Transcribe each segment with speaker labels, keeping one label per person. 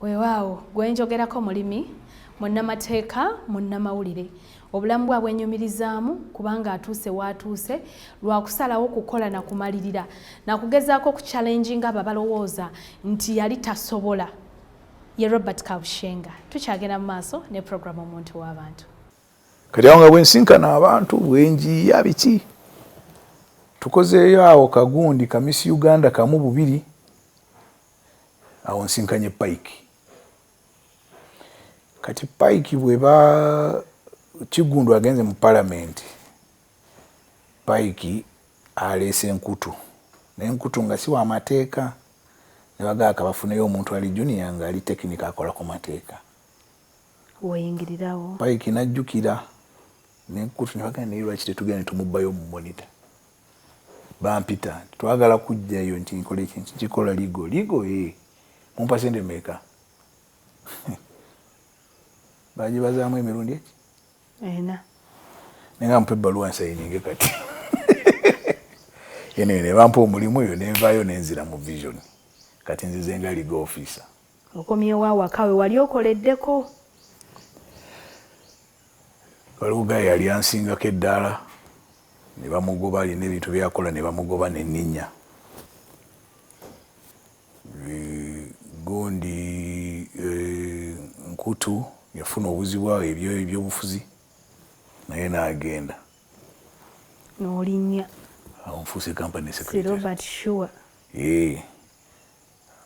Speaker 1: Weewaawo gwe njogerako mulimi munnamateeka munnamawulire obulamu bwabwe nnyumirizaamu kubanga atuuse waatuuse lwakusalawo kukola na kumalirira nakugezaako ku challenginga abo balowooza nti yali tasobola ye Robert Kabushenga. Tukyagenda mu maaso ne programu Omuntuwabantu.
Speaker 2: Kati awo nga bwensinkana abantu bwenjiya biki tukozeeyo awo kagundi ka Miss Uganda kamu bubiri awo nsinkanye Pike. Kati Pike bweba Kigundu agenze mu parliament Pike aleese enkutu n'enkutu nga si wa mateeka ne bagaaka bafuneyo omuntu ali junior nga ali technical akola ku mateeka
Speaker 1: wayingirirawo
Speaker 2: Pike najjukira n'enkutu ne bagamba ne lwaki tetugenda tumubbayo mu monitor bampita twagala kujjayo nti nkole ekintu kikola ligo mumpa sente meka baji bazaamu emirundi eki
Speaker 1: ena
Speaker 2: nenga mpe balua nsayininge kati yene ne bampa omulimu yo nenvayo nenzira mu vision kati nzize nga ligo officer
Speaker 1: okomyewo awakawe wali okoleddeko
Speaker 2: waluga yali ansingako eddaala ne bamugoba alina ebintu byakola ne bamugoba n'enninya gundi nkutu yafuna obuzibu ebyobufuzi naye n'agenda
Speaker 1: n'olinnya
Speaker 2: awo nfuuse Campany secretary
Speaker 1: Robert Sure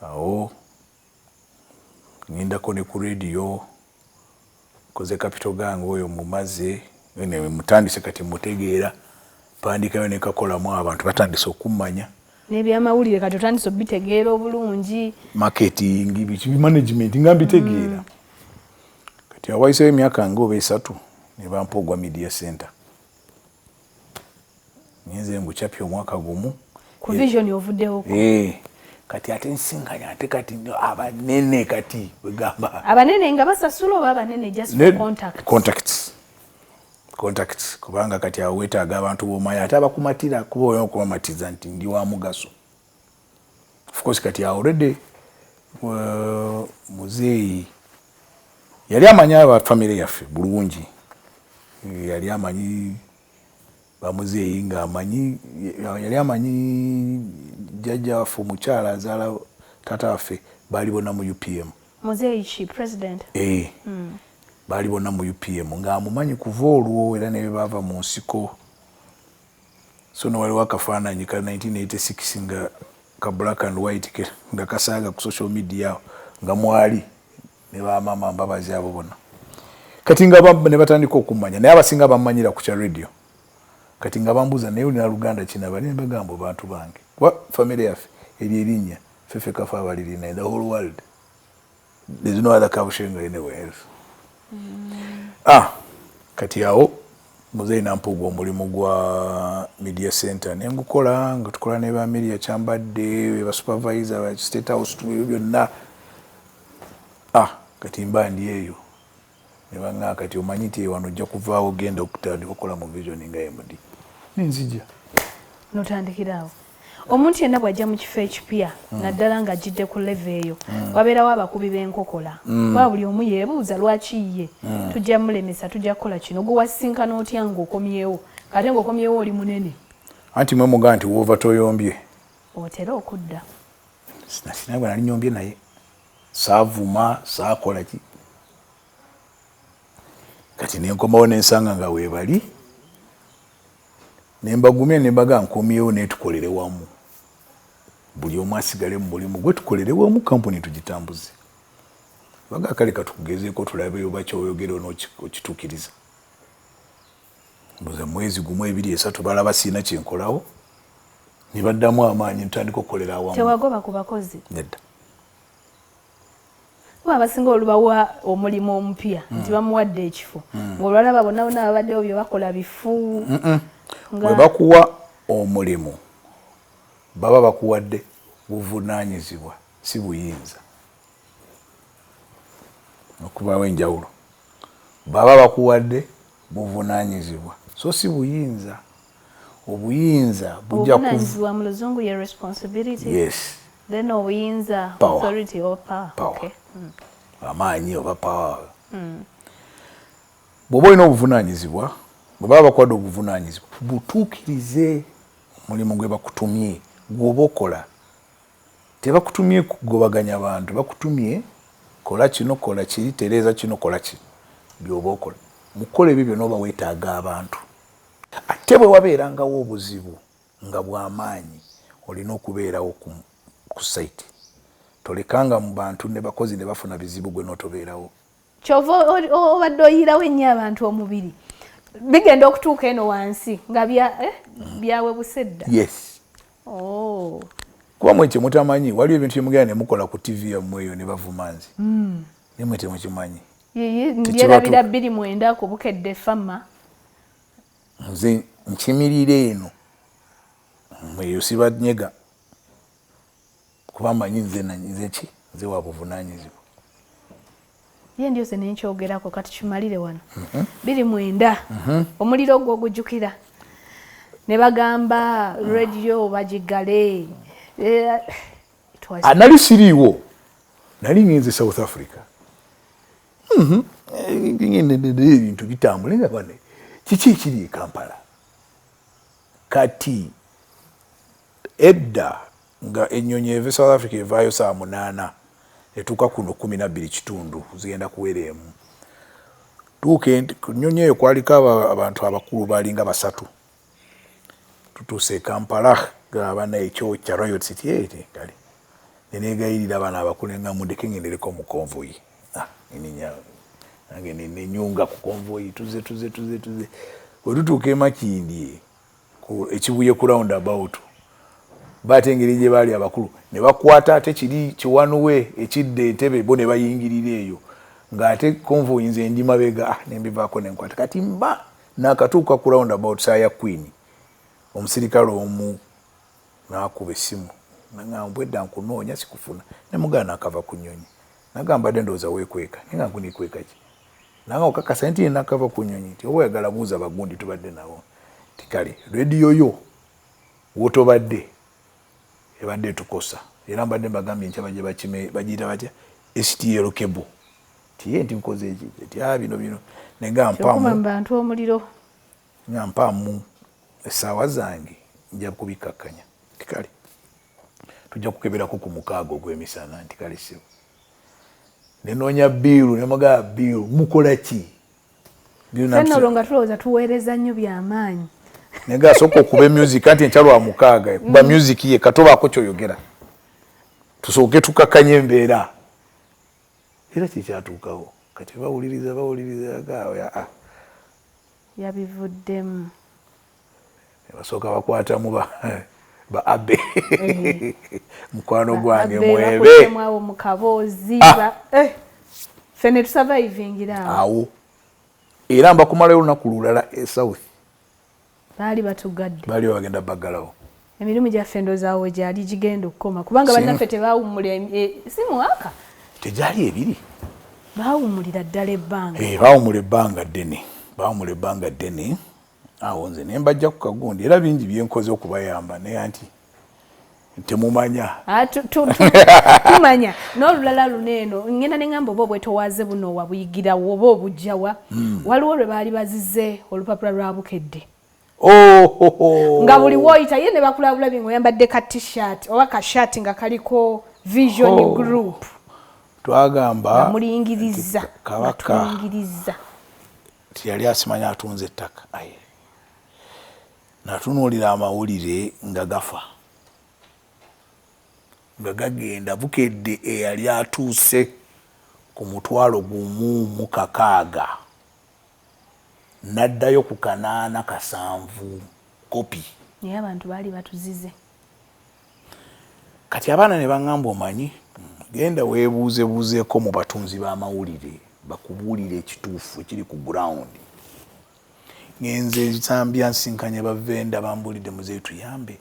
Speaker 2: awo ngindako ne ku radio koze capital gange oyo mumaze ne mutandise kati mutegeera pandikayo ne kakolamu abantu batandise okummanya
Speaker 1: n'ebyamawulire kati otandise obitegeera obulungi
Speaker 2: marketing management nga mbitegeera kati awaiseyo emyaka ng'oba 3 ne bampa ogwa media center nyenze ngukyapya omwaka gumu
Speaker 1: ku vision ovuddewo
Speaker 2: kati ate nsinkanya ate kati abanene kati wegamba
Speaker 1: abanene nga basasula oba abanene just for
Speaker 2: contacts kubanga kati awo weetaaga abantu b'omanya ate abakumatira kuba olina okubamatiza nti ndi wa mugaso of course kati already muzeeyi yali amanyi aba family yaffe bulungi yali amanyi bamuzeeyi nga amanyi yali amanyi jjajja waffe omukyala azaala taata waffe baali bonna mu UPM
Speaker 1: muzeeyi ki president
Speaker 2: baali bonna mu UPM nga amumanyi kuva olwo era ne bava mu nsiko so no waliwo akafaananyi ka 1986 nga ka black and white nga kasaaga ku social media nga mwali ne bamama mbabazi abo bonna kati nga ne batandika okumanya naye abasinga bamanyira ku kya radio kati nga bambuza naye olina Luganda kina bali ne bagamba bantu bange family yaffe eri erinnya fefe kafa abalirina in the whole world there's no other Kabushenga anywhere else kati awo muzeeyi nampugwa omulimu gwa media center nengukola nga tukola ne bamiria kyambadde ba supervisor ba state house byonna kati mbandi eyo ne banga kati omanyi nti wano ojja kuvaawo genda okutandika okukola mu vision nga MD nenzija
Speaker 1: notandikirawo omuntu yenna bw'ajja mu kifo ekipya naddala nga ajjidde ku level eyo wabeerawo abakubi b'enkokola kuba buli omu yeebuuza lwaki ye tujja mulemesa tujja kukola kino gwe wasinkana otya ng'okomyewo ate ng'okomyewo oli munene
Speaker 2: anti mwe mugaa nti woova toyombye
Speaker 1: otera okudda
Speaker 2: sinagwe nali nyombye naye saavuma saakola ki kati nenkomawo nensanga nga weebali nembagumya nembaga nkomyewo netukolere wamu buli omu asigale mu mulimu gwe tukolere wamu Campany tugitambuze baga kale katukugezeeko tulabe oba kyoyogera okituukiriza mbuza mwezi gumu 2-3 balaba siina kyenkolawo ne baddamu amaanyi ntandika okukolera awamu
Speaker 1: tewagoba ku bakozi
Speaker 2: nedda
Speaker 1: kuba abasinga olubawa omulimu omupya nti bamuwadde ekifo ng'olwalaba bonna bonna babaddewo bye bakola bifu
Speaker 2: bwe bakuwa omulimu baba bakuwadde buvunaanyizibwa si buyinza okubaawo enjawulo baba bakuwadde buvunaanyizibwa so si buyinza obuyinza bujja
Speaker 1: kuvunaanyizibwa mu luzungu ye responsibility
Speaker 2: yes
Speaker 1: then obuyinza authority or power. Okay.
Speaker 2: amaanyi oba power bw'oba olina obuvunaanyizibwa bwe baba bakwadde obuvunaanyizibwa butuukirize omulimu gwe bakutumye gw'oba okola. Tebakutumye kugobaganya bantu, bakutumye kola kino kola kiri, tereeza kino kola kino by'oba okola. Mukola ebyo byonna oba weetaaga abantu. Ate bwe wabeerangawo obuzibu nga bw'amaanyi olina okubeerawo ku site. Tolekanga mu bantu ne bakozi ne bafuna bizibu gwe n'otobeerawo.
Speaker 1: Kyova obadde oyirawo ennyo abantu omubiri bigenda okutuuka eno wansi nga byawe busedda.
Speaker 2: Yes. Kuba mwe mutamanyi waliwo ebintu byemugenda ne mukola ku TV yammwe eyo ne bavumanzi. Ne mwe temukimanyi.
Speaker 1: Mbyerabira 29 ku Bukedde Fama.
Speaker 2: Nze nkimirira eno eyo sibanyega kuba manyi nze ki nze wa buvunaanyizibwa.
Speaker 1: Ye ndyose nenkyogerako kati kimalire wano. 29 omuliro ogwo ogujjukira ne bagamba radio bagigale.
Speaker 2: Nali siriiwo nali ngenze South Africa. Ebintu bitambule nga bane kiki kiri Kampala kati edda nga ennyonyi eve South Africa evaayo saa 8 etuuka kuno 12 kitundu zigenda kuwera emu. Tuuke ku nnyonyi eyo kwaliko abantu abakulu baalinga 3. Tutuuse Kampala gabana ekyo kya Royal City ete kale neneegayirira abaana abakulu nga mundeke ngendereko mu konvoyi. Nange nenyunga ku konvoyi tuze bwe tutuuka e Makindye ekibuye ku roundabout batengeri gye baali abakulu ne bakwata ate kiri kiwanuwe ekidde Entebbe bo ne bayingirira eyo ng'ate konvoyi nze ndi mabega nembivaako nenkwata kati mba nakatuuka ku roundabout saa ya Queen omusirikale omu n'akuba essimu nangamba edda nkunoonya sikufuna ne mugana akava ku nnyonyi nagamba dde ndowooza weekweka naye nga nkunikweka ki nanga okakasa nti nakava ku nnyonyi nti oba oyagala buuza bagundi tubadde nawo nti kale rediyo yo wotobadde ebadde etukosa era mbadde mbagambye nkyaba gye bagiyita batya STL cable tiye nti nkoze eki ti bino nenga
Speaker 1: bantu omuliro
Speaker 2: nga mpamu essaawa zange nja kubikakkanya nti kale tujja kukeberako ku mukaaga ogw'emisana nti kale sebo nenoonya biiru nemugaba biiru mukola ki
Speaker 1: fenna olwo nga tulowooza tuweereza nnyo byamaanyi
Speaker 2: nenga asooka okuba music anti enkyalwa mukaaga kuba music ye katobaako kyoyogera tusooke tukakkanye embeera era kyekyatuukawo kati bawuliriza
Speaker 1: yabivuddemu
Speaker 2: basooka bakwatamu ba abbe mukwano gwange mwebe
Speaker 1: mwawo mukaboozi fene tusurvivingira
Speaker 2: awo era mbakumalayo olunaku lulala South
Speaker 1: baali batugadde
Speaker 2: baali bagenda baggalawo
Speaker 1: emirimu gyaffe ndozaawo gyali gigenda okukoma kubanga bannaffe tebaawummula si mwaka
Speaker 2: tegyali ebiri
Speaker 1: baawummulira ddala ebbanga
Speaker 2: baawummula ebbanga ddene awo nze ne mbajja ku kagundi era bingi byenkoze okubayamba naye anti temumanya
Speaker 1: tumanya n'olulala luneeno ngenda ne ngamba oba obwetowaaze buno wabuyigirawo oba obujjawa waliwo lwe baali bazize olupapula lwa Bukedde nga buli woyita ye ne bakulabulabi ng'oyambadde ka t-shirt oba ka shirt nga kaliko Vision Group
Speaker 2: twagamba
Speaker 1: muliyingiriza
Speaker 2: kabaka tiyali asimanya atunze ettaka natunuulira amawulire nga gafa nga gagenda Bukedde eyali atuuse ku 1,600 n'addayo ku 8,700 kopi
Speaker 1: naye abantu baali batuzize
Speaker 2: kati abaana ne baŋŋamba omanyi genda weebuuzebuuzeeko mu batunzi b'amawulire bakubuulire ekituufu ekiri ku ground ngenze Zambia nsinkanya bavenda bambulidde muzeeyi tuyambe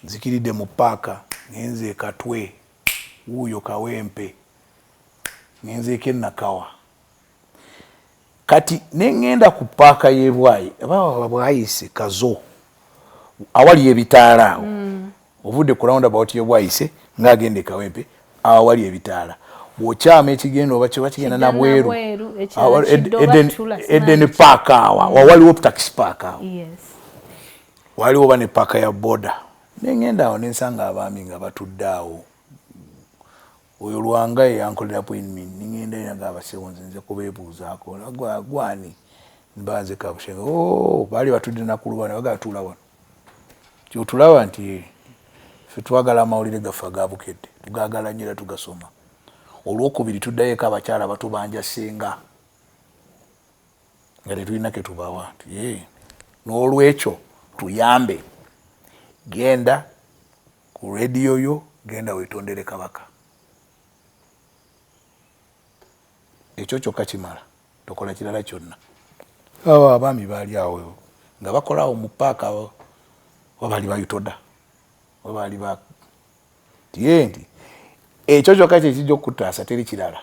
Speaker 2: nzikiridde mu paaka ngenze Katwe wuuyo Kawempe ngenzeeko Nakawa kati nengenda ku paaka y'ebwayi bwayise Kazo awali ebitaala awo ovudde ku roundabout y'ebwayise ng'agende Kawempe awo wali ebitaala bw'okyama ekigenda oba kiba kigenda nabweru Eden Park awa waliwo taxi park awo waliwo oba ne paaka ya boda nengenda awo nensanga abaami nga batudde awo oyo Lwanga yankolera appointment ningenda nga abasewo nze kubeebuuzaako gwani mbanze Kabushenga baali batudde nakulubana bagatuula wano kyotulaba nti ffe twagala amawulire gaffe aga Bukedde tugagala nnyo era tugasoma olwokubiri tuddayeko abakyala batubanja senga nga tetulina ke tubawa n'olwekyo tuyambe genda ku rediyo yo genda weetondere Kabaka ekyo kyokka kimala tokola kirala kyonna awo abaami baali awo nga bakola awo mu paaka wabaali bayutoda wabaali ba nti ekyo kyokka kyekijja okutaasa teri kirala